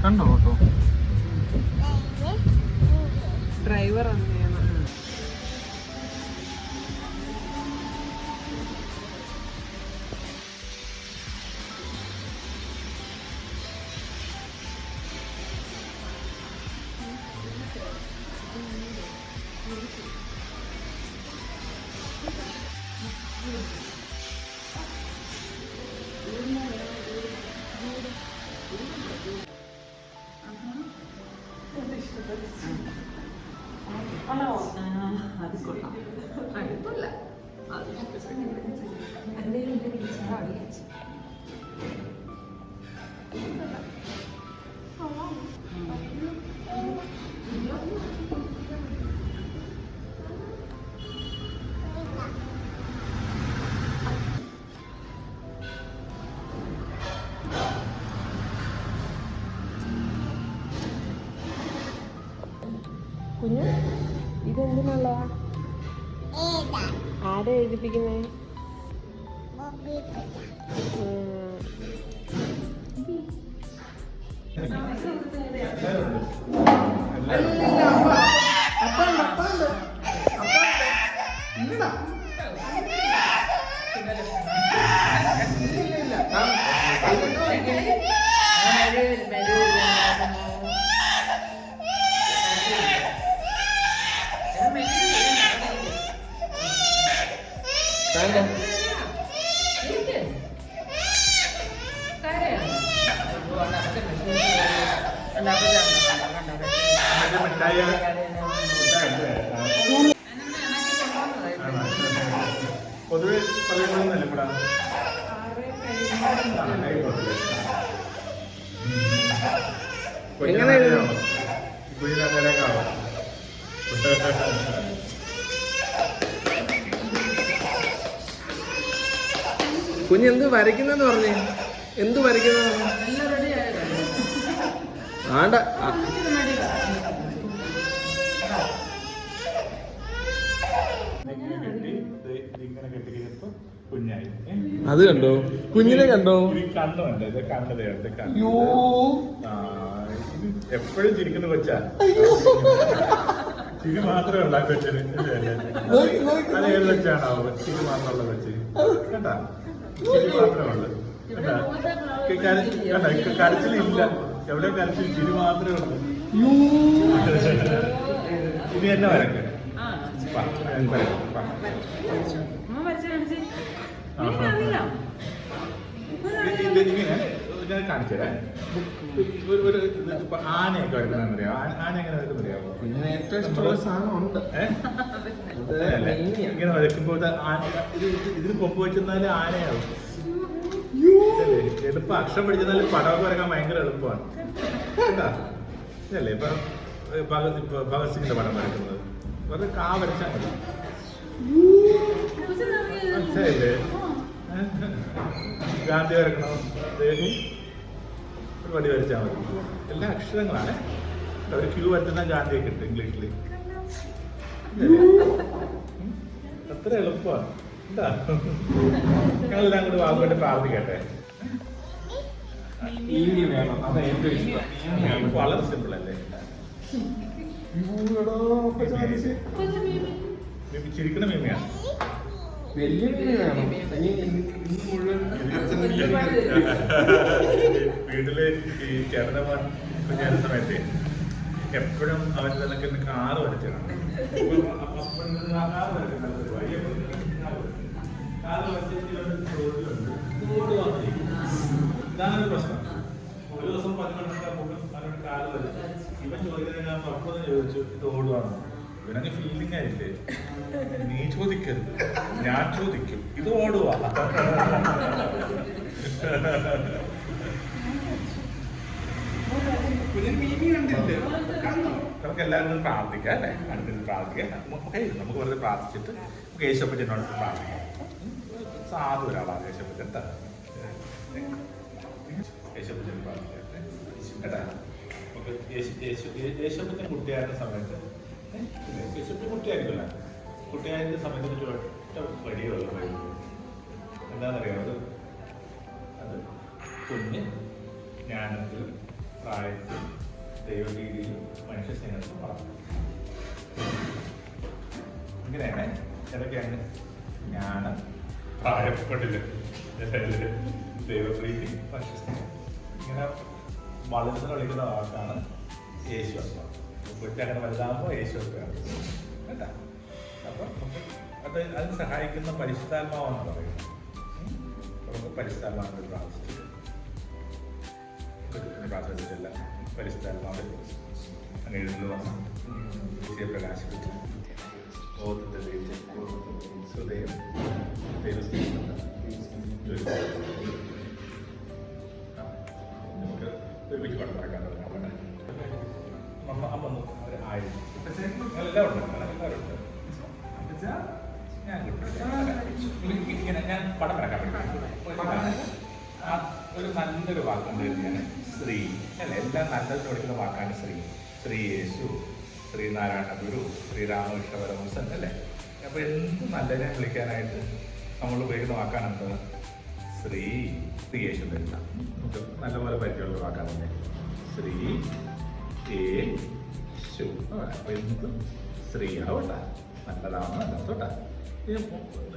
കണ്ടോ auto driver അത് കൊള്ളാം അടുത്തല്ല അത് കുഞ്ഞു ഇതെന്തിനുള്ള ആരെ എഴുതിപ്പിക്കുന്നേ? പൊതുവെ പറയുന്നതല്ലേ കൂടാ കുഞ്ഞെന്ത് വരയ്ക്കുന്നെന്ന് പറഞ്ഞേ? എന്ത് വരയ്ക്കുന്ന? ആണ്ട അത് കണ്ടോ? കുഞ്ഞിനെ കണ്ടോ? കണ്ണുണ്ട്, ഇത് കണ്ടത് എപ്പോഴും ചിരിക്കുന്ന കൊച്ചാ. ചിരി മാത്രമേ ഉള്ള കൊച്ചിന്. അത് ഏത് കൊച്ചാണോ ചിരി മാത്രമുള്ള കൊച്ച്? കേട്ടാ, ചിരി മാത്രമേ ഉള്ളു. കേട്ടാ, കരച്ചിലില്ല. എവിടെ കരച്ചിൽ? ചിരി മാത്രമേ ഉള്ളൂ. ഇനി എന്നെ വരക്ക്. ഇങ്ങനെ കാണിച്ചേ. ഒരു ആനയൊക്കെ വരക്കുന്നറിയാമോ? ആന എങ്ങനെ വരക്കുന്നറിയാമോ? പിന്നെ ഏറ്റവും ഇഷ്ടമുള്ള സാധനം ഉണ്ട്. ഇങ്ങനെ വരയ്ക്കുമ്പോൾ ഇതിന് കൊമ്പ് വെച്ചെന്നാല് ആനയാവും. എളുപ്പം അക്ഷരം പഠിച്ചെന്നാല് പടമൊക്കെ വരക്കാൻ ഭയങ്കര എളുപ്പമാണ്. കേട്ടാ, ഇതല്ലേ ഇപ്പൊ ഭഗത് സിംഗിന്റെ പടം വരയ്ക്കുന്നത്? വെറുതെ കാ വരച്ചാൽ മതി. മനസ്സിലായില്ലേ? ഗാന്ധി വരക്കണോ? ഒരു വടി വരച്ചാൽ മതി. എല്ലാ അക്ഷരങ്ങളാണ്. ഒരു ക്യൂ വരച്ചുന്ന ഗാന്ധിയൊക്കെ ഉണ്ട് ഇംഗ്ലീഷിൽ. അത്ര എളുപ്പമാണ്. എന്താ, ഞങ്ങളെല്ലാം കൂടി വാങ്ങുവേണ്ടി പ്രാർത്ഥിക്കട്ടെ. വേണം, അതാ ഏറ്റവും ഇഷ്ടം. വളരെ സിമ്പിൾ അല്ലേ? ചിരിക്കണ മീമയാണ്. വലിയ മീന് വേണം. വീട്ടില് ഈ ചേട്ടനമ്മ കുഞ്ഞായിരുന്ന സമയത്തെ എപ്പോഴും അവൻ നിനക്ക് കാറ് വരച്ചാണ് ഇതാണ് പ്രശ്നം. ഒരു ദിവസം 11 അവനോട് കാറ് വരച്ചു. ഇവൻ ചോദിക്കുന്നത് ഞാൻ പപ്പന്ന് ചോദിച്ചു ഇത് ഓടുവാണോ. ഇവനങ്ങ് ഫീലിംഗ് ആയില്ലേ. നീ ചോദിക്കരുത്, ഞാൻ ചോദിക്കും ഇത് ഓടുവാ. നമുക്ക് എല്ലാവരും പ്രാർത്ഥിക്കാം അല്ലേ? അടുത്ത് പ്രാർത്ഥിക്കാം. നമുക്ക് വെറുതെ പ്രാർത്ഥിച്ചിട്ട് നമുക്ക് യേശപ്പച്ചനോട് പ്രാർത്ഥിക്കാം. സാധു ഒരാളാണ് യേശപ്പച്ചൻ. എന്താ യേശപ്പച്ചൻ പ്രാർത്ഥിക്കാം കേട്ടാ. നമുക്ക് യേശപ്പച്ചൻ കുട്ടിയായിരുന്ന സമയത്ത് യേശപ്പച്ചൻ കുട്ടിയായിരിക്കില്ല. കുട്ടിയായിരുന്ന സമയത്ത് ഒറ്റ വടിയുള്ള എന്താണെന്നറിയാം. അത് കുഞ്ഞ് ജ്ഞാനത്തിലും പ്രായത്തിലും ദൈവരീതിയിലും മനുഷ്യ സ്നേഹത്തിലും വളർന്നു. ഇങ്ങനെയാണ് ഇടയ്ക്കാണ് ജ്ഞാനം, പ്രായപ്പെടല്, ദൈവപ്രീതി, മനുഷ്യ സ്നേഹം. ഇങ്ങനെ വളർന്ന് കളിക്കുന്ന വാക്കാണ് യേശു അപ്പ. കൊച്ചങ്ങനെ വലുതാകുമ്പോൾ യേശു അപ്പയാണ് കേട്ടാ. അപ്പം അതിന് സഹായിക്കുന്ന പരിശുദ്ധാത്മാവാണ് പറയുന്നത്. നമുക്ക് പരിശുദ്ധാത്മാവിനെ പ്രാർത്ഥിച്ചിട്ട് പ്രാർത്ഥിച്ചിട്ടില്ല. പരിശുദ്ധാത്മാവിൽ അങ്ങനെ എഴുതുന്ന വിജയ പ്രകാശിപ്പിച്ച് ബോധത്തെ തെളിയിച്ച് ഹൃദയം നമുക്ക് ഒരുമിച്ച് പണം നടക്കാൻ തുടങ്ങാം. അമ്മ ഒരു ആയിരം എല്ലാം ഉണ്ട്. എല്ലാവരും ഉണ്ട്. ഞാൻ പടം വരക്കാൻ ഒരു നല്ലൊരു വാക്കുണ്ട് തന്നെയാണ് ശ്രീ അല്ലെ. എല്ലാം നല്ലതിന് പഠിക്കുന്ന വാക്കാണ് ശ്രീ. ശ്രീ യേശു, ശ്രീനാരായണ ഗുരു, ശ്രീരാമകൃഷ്ണ പരമഹംസൻ അല്ലേ. അപ്പൊ എന്ത് നല്ലതിനെ വിളിക്കാനായിട്ട് നമ്മൾ ഉപയോഗിക്കുന്ന വാക്കാണ് എന്ത്? ശ്രീ. ശ്രീ യേശു തരുന്ന നമുക്ക് നല്ലപോലെ പരിചയമുള്ള വാക്കാണ് ശ്രീ യേശു. അപ്പൊ എന്തും ശ്രീ ആവട്ടെ, നല്ലതാണ് നല്ലതോട്ടെ.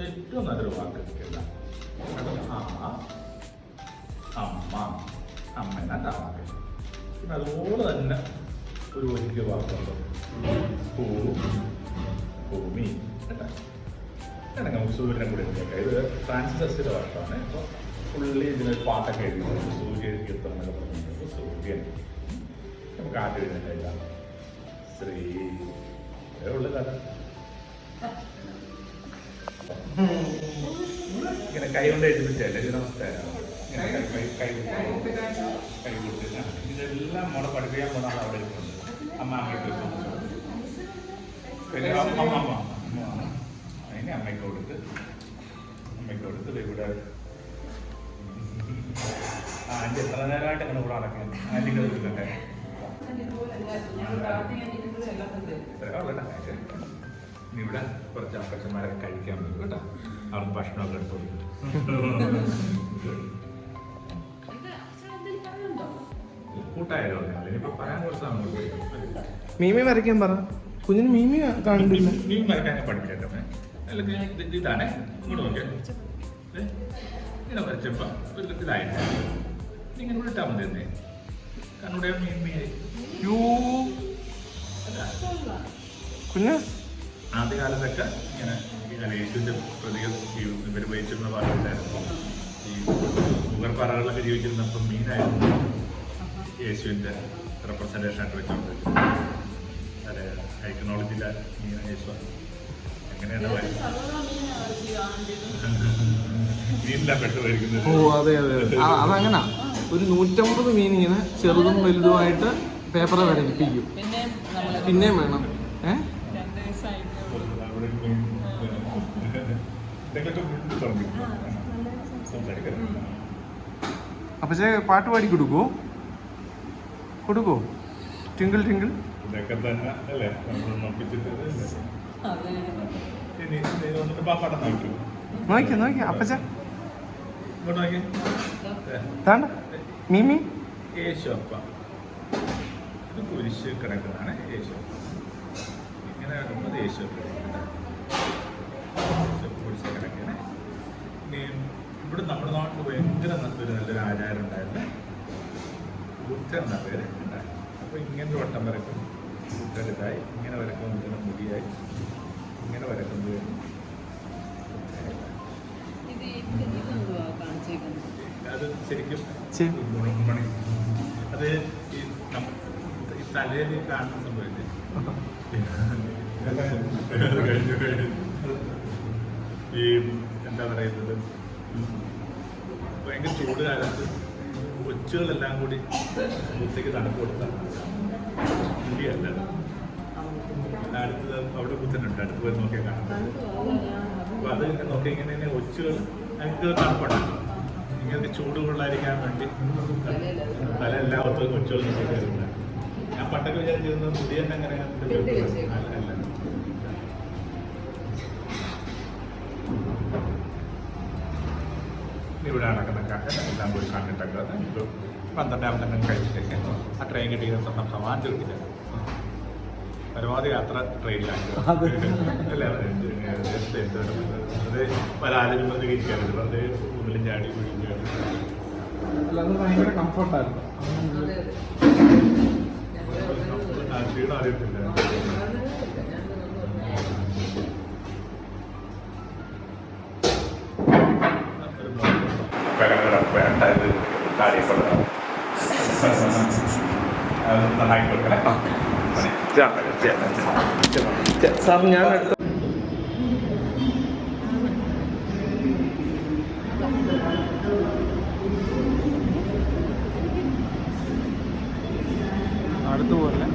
ഏറ്റവും നല്ലൊരു വാക്ക് എന്താ? അമ്മ. അമ്മ എന്നാ വാക്ക്. പിന്നെ അതുപോലെ തന്നെ ഒരു വലിയ വാക്കുണ്ട് ഭൂമി കേട്ടാ. നമുക്ക് സൂര്യനെ കൂടെ കേൾക്കാം. ഇത് ഫ്രാൻസിസ് അസിയുടെ വാക്കാണ്. ഇപ്പോൾ പുള്ളി ഇതിനൊരു പാട്ടൊക്കെ എഴുതുന്നത് സൂര്യൻ കീർത്തനൊക്കെ പറഞ്ഞിട്ട് സൂര്യൻ. നമുക്ക് ആദ്യം എഴുതാം ശ്രീ. അതേ ഉള്ളു കഥ. ഇങ്ങനെ കൈ കൊണ്ട് എഴുതിപ്പിച്ചല്ലേ ഇത് നമസ്കാരം. കൈ കൊടുത്ത് ഇതെല്ലാം മോളെ പഠിപ്പിക്കാൻ പോകുന്ന ആൾ അവിടെ ഇരിക്കുന്നുണ്ട്. അമ്മ അമ്മയ്ക്ക് പിന്നെ അമ്മ അതിനെ അമ്മയ്ക്ക് കൊടുത്ത് ഇവിടെ ആൻറ്റി എത്ര നേരമായിട്ട് ഇങ്ങനെ കൂടെ അടക്കാൻ ആൻറ്റിക്ക് കിട്ടട്ടെ. ഇനി ഇവിടെ കുറച്ച് അപ്പച്ചന്മാരൊക്കെ കഴിക്കാൻ പറ്റും കേട്ടോ. അവർക്ക് ഭക്ഷണമൊക്കെ എടുത്തു കൂട്ടായാലോ. ഇനിയിപ്പോ പറയാൻ കുറച്ച് സമയം. മീമി വരയ്ക്കാൻ പറ. കുഞ്ഞിന് മീമി കണ്ടില്ല. മീൻ വരയ്ക്കാൻ ഞാൻ പഠിക്കട്ടെ. അല്ലെങ്കിൽ ഇതാണേ ഇങ്ങോട്ട് നോക്കിയാൽ ഇങ്ങനെ വരച്ചപ്പോ ഇതായിട്ട് ഇങ്ങനെ വിട്ടാൽ മതി തന്നെ. കണ്ണൂടെ മീൻ കുഞ്ഞ് ആദ്യകാലത്തൊക്കെ ഇങ്ങനെ യേശുവിൻ്റെ പ്രതികൾ ഇവർ വഹിച്ചിരുന്ന പാറകളുണ്ടായിരുന്നു. ഈ ഷുഗർ പാറകളിലൊക്കെ ജീവിച്ചിരുന്നപ്പം മീനായിരുന്നു യേശുവിൻ്റെ റെപ്രസെൻറ്റേഷൻ ആയിട്ട് വെച്ചുകൊണ്ട്. അതെ, ഐക്കണോളജിയിലെ മീൻ യേശു എങ്ങനെയാണ് മീനിലാണ് പെട്ടുപോയിരിക്കുന്നത്. ഓ അതെ അതെ അതങ്ങനാ. ഒരു 150 മീൻ ഇങ്ങനെ ചെറുതും വലുതുമായിട്ട് പേപ്പർ വരപ്പിക്കും. പിന്നെയും വേണം. അപ്പൊ പാട്ട് പാടി കൊടുക്കോ ട്വിങ്കിൾ ട്വിങ്കിൾ ഇതൊക്കെ തന്നെ അല്ലേ നമ്മൾ നോക്കിച്ചിട്ട്. നോക്കി അപ്പച്ച ഇങ്ങോട്ട് നോക്കി. താണ്ട മീമി യേശു അപ്പ. ഇത് കുരിശ് കിടക്കുന്നതാണ് യേശു. ഇങ്ങനെ കിടക്കുന്നത് യേശു കുരിശ് കിടക്കുന്നത്. ഇനി ഇവിടെ നമ്മുടെ നാട്ടിൽ ഭയങ്കര നല്ലൊരു ആചാരം ഉണ്ടായിരുന്നു. ബുദ്ധ എന്ന പേര് ഉണ്ടായിരുന്നു. അപ്പോൾ ഇങ്ങനൊരു വട്ടം വരക്കും ഇതായി ഇങ്ങനെ വരക്കുമ്പോൾ ഇതിന് മുടിയായി ഇങ്ങനെ വരക്കുന്നത് അത് ശരിക്കും ഗുണമണി അത് ഈ തലയിൽ കാണുന്ന സംഭവമില്ലേ ഈ എന്താ പറയുന്നത് ഭയങ്കര ചൂട് കാലത്ത് കൊച്ചുകളെല്ലാം കൂടി കുത്തേക്ക് തണുപ്പ് കൊടുത്താൽ മുടിയല്ല അടുത്ത് അവിടെ കുത്തനുണ്ട് അടുത്ത് പോയി നോക്കിയാൽ കാണാം അപ്പോൾ അത് നോക്കി ഇങ്ങനെ ഒച്ചുകൾ ഞങ്ങൾക്ക് തണുപ്പുണ്ടല്ലോ ഇങ്ങനത്തെ ചൂട് കൊള്ളാതിരിക്കാൻ വേണ്ടി തല എല്ലാവർക്കും കൊച്ചുകൾ നോക്കിയാറുണ്ട് ഞാൻ പണ്ടൊക്കെ വിചാരിച്ചിരുന്നത് മുടി തന്നെ അങ്ങനെ അല്ല ഇവിടെ നടക്കുന്ന എല്ലാം പോയി കണ്ടിട്ടൊക്കെ ഇപ്പോൾ 12 കഴിഞ്ഞിട്ടൊക്കെ ആ ട്രെയിൻ കിട്ടിയ സമാധാനം കിട്ടില്ല പരമാവധി യാത്ര ട്രെയിനിലാണ് അല്ലേ അത് പല ആലോചനകളൊക്കെ ഇരിക്കാറുണ്ട് വെറുതെ ഉള്ളിലും ചാടി കുഴിയും ചാടി അല്ലാതെ ഭയങ്കര കംഫർട്ടായിരുന്നു. ക്ഷീണം അറിയത്തില്ല. വേണ്ടായത് കാര്യപ്പെടുക നന്നായി കൊടുക്കണേ. സാർ ഞാൻ അടുത്ത അടുത്ത് പോലെ